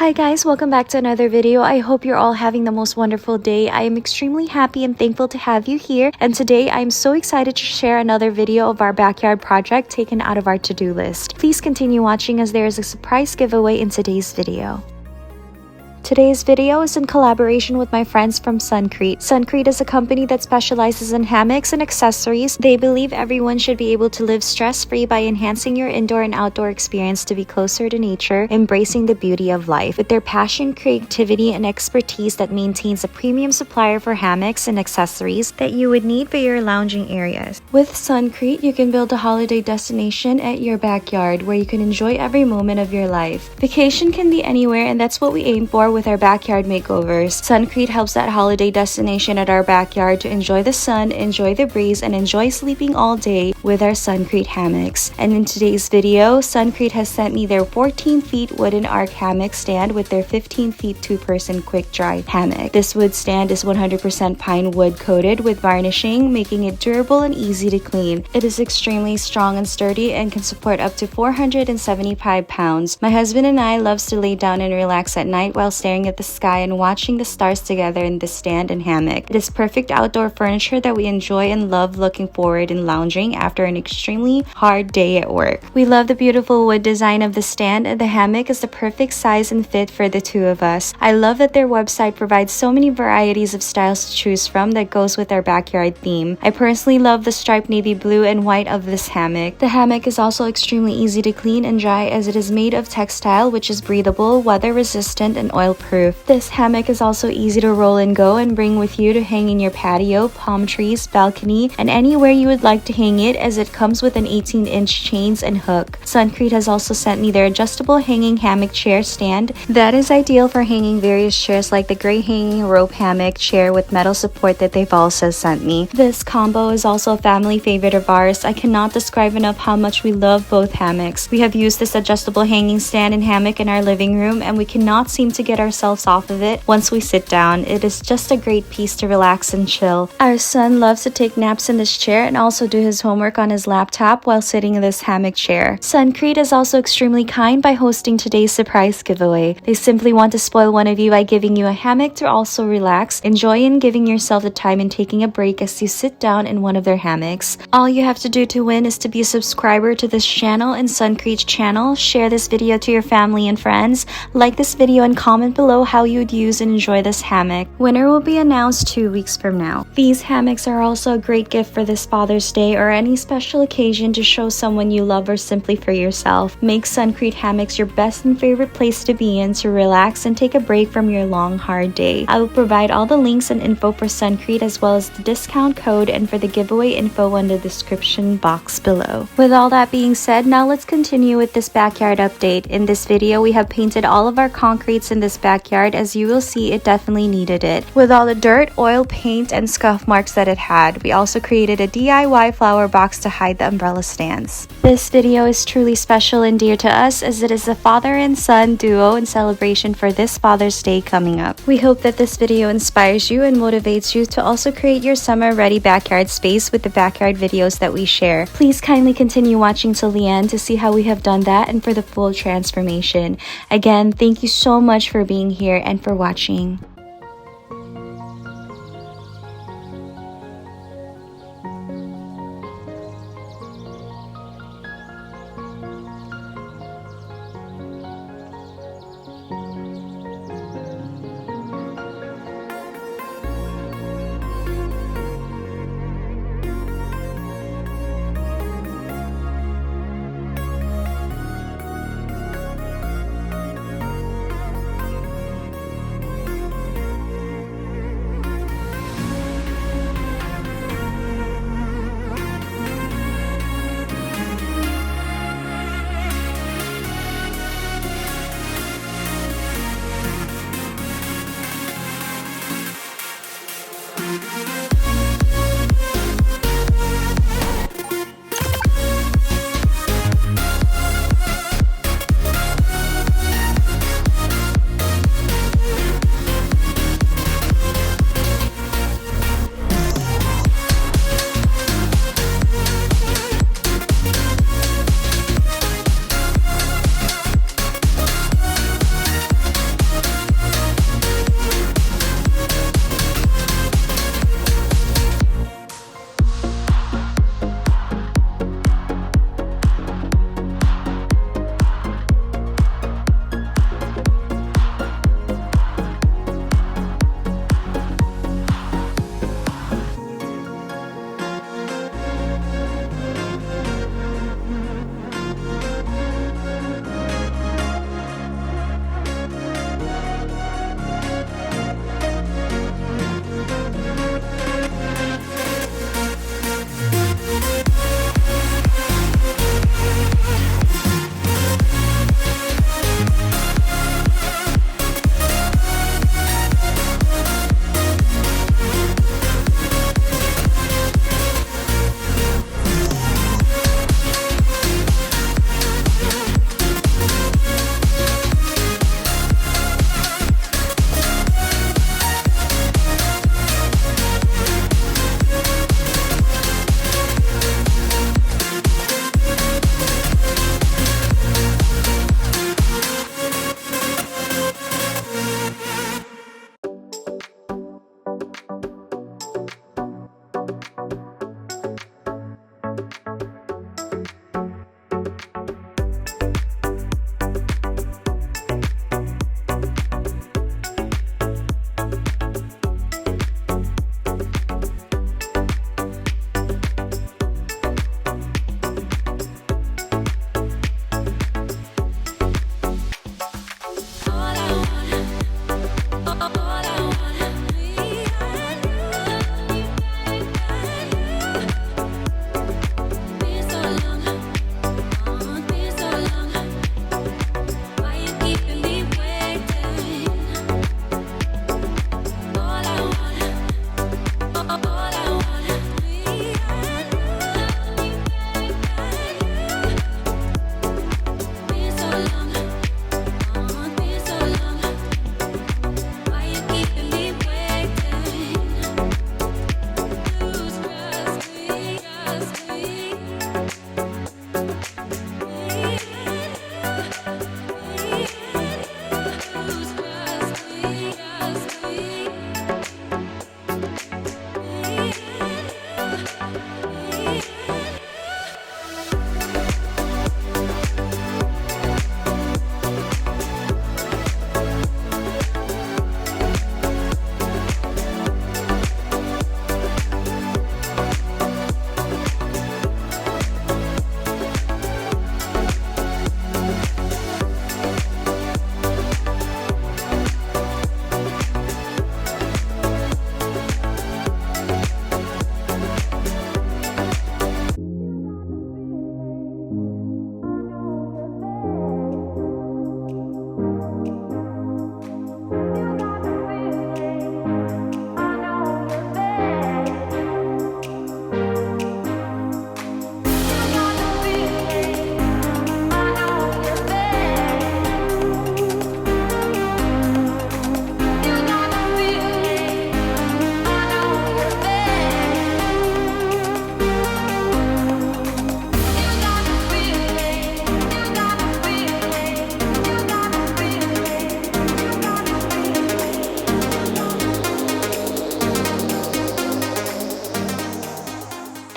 Hi guys, welcome back to another video. I hope you're all having the most wonderful day. I am extremely happy and thankful to have you here, and today I'm so excited to share another video of our backyard project taken out of our to-do list. Please continue watching as there is a surprise giveaway in today's video. Today's video is in collaboration with my friends from SUNCREAT. SUNCREAT is a company that specializes in hammocks and accessories. They believe everyone should be able to live stress-free by enhancing your indoor and outdoor experience to be closer to nature, embracing the beauty of life. With their passion, creativity, and expertise that maintains a premium supplier for hammocks and accessories that you would need for your lounging areas. With SUNCREAT, you can build a holiday destination at your backyard where you can enjoy every moment of your life. Vacation can be anywhere, and that's what we aim for with our backyard makeovers. SUNCREAT helps that holiday destination at our backyard to enjoy the sun, enjoy the breeze, and enjoy sleeping all day with our SUNCREAT hammocks. And in today's video, SUNCREAT has sent me their 14 feet wooden arc hammock stand with their 15 feet two-person quick dry hammock. This wood stand is 100% pine wood coated with varnishing, making it durable and easy to clean. It is extremely strong and sturdy and can support up to 475 pounds. My husband and I loves to lay down and relax at night while staring at the sky and watching the stars together in the stand and hammock. It is perfect outdoor furniture that we enjoy and love looking forward in lounging after an extremely hard day at work. We love the beautiful wood design of the stand, and the hammock is the perfect size and fit for the two of us. I love that their website provides so many varieties of styles to choose from that goes with our backyard theme. I personally love the striped navy blue and white of this hammock. The hammock is also extremely easy to clean and dry as it is made of textile, which is breathable, weather resistant, and oil proof. This hammock is also easy to roll and go and bring with you to hang in your patio, palm trees, balcony, and anywhere you would like to hang it, as it comes with an 18-inch chains and hook. SUNCREAT has also sent me their adjustable hanging hammock chair stand that is ideal for hanging various chairs like the gray hanging rope hammock chair with metal support that they've also sent me. This combo is also a family favorite of ours. I cannot describe enough how much we love both hammocks. We have used this adjustable hanging stand and hammock in our living room, and we cannot seem to get ourselves off of it once we sit down. It is just a great piece to relax and chill. Our son loves to take naps in this chair and also do his homework on his laptop while sitting in this hammock chair. SUNCREAT is also extremely kind by hosting today's surprise giveaway. They simply want to spoil one of you by giving you a hammock to also relax, enjoy, and giving yourself the time and taking a break as you sit down in one of their hammocks. All you have to do to win is to be a subscriber to this channel and SUNCREAT's channel, share this video to your family and friends, like this video, and comment below how you would use and enjoy this hammock. Winner will be announced 2 weeks from now. These hammocks are also a great gift for this Father's Day or any special occasion to show someone you love or simply for yourself. Make SUNCREAT hammocks your best and favorite place to be in to relax and take a break from your long hard day. I will provide all the links and info for SUNCREAT as well as the discount code and for the giveaway info in the description box below. With all that being said, now let's continue with this backyard update. In this video, we have painted all of our concretes in this backyard. As you will see, it definitely needed it. With all the dirt, oil, paint, and scuff marks that it had, we also created a DIY flower box to hide the umbrella stands. This video is truly special and dear to us as it is a father and son duo in celebration for this Father's Day coming up. We hope that this video inspires you and motivates you to also create your summer-ready backyard space with the backyard videos that we share. Please kindly continue watching till the end to see how we have done that and for the full transformation. Again, thank you so much for being here and for watching.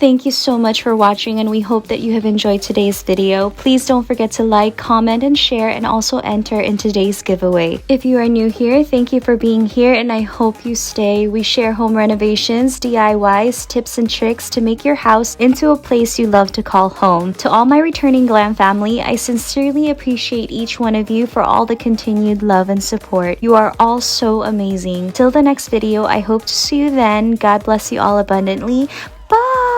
Thank you so much for watching, and we hope that you have enjoyed today's video. Please don't forget to like, comment, and share, and also enter in today's giveaway. If you are new here, thank you for being here, and I hope you stay. We share home renovations, DIYs, tips, and tricks to make your house into a place you love to call home. To all my returning Glam family, I sincerely appreciate each one of you for all the continued love and support. You are all so amazing. Till the next video, I hope to see you then. God bless you all abundantly. Bye!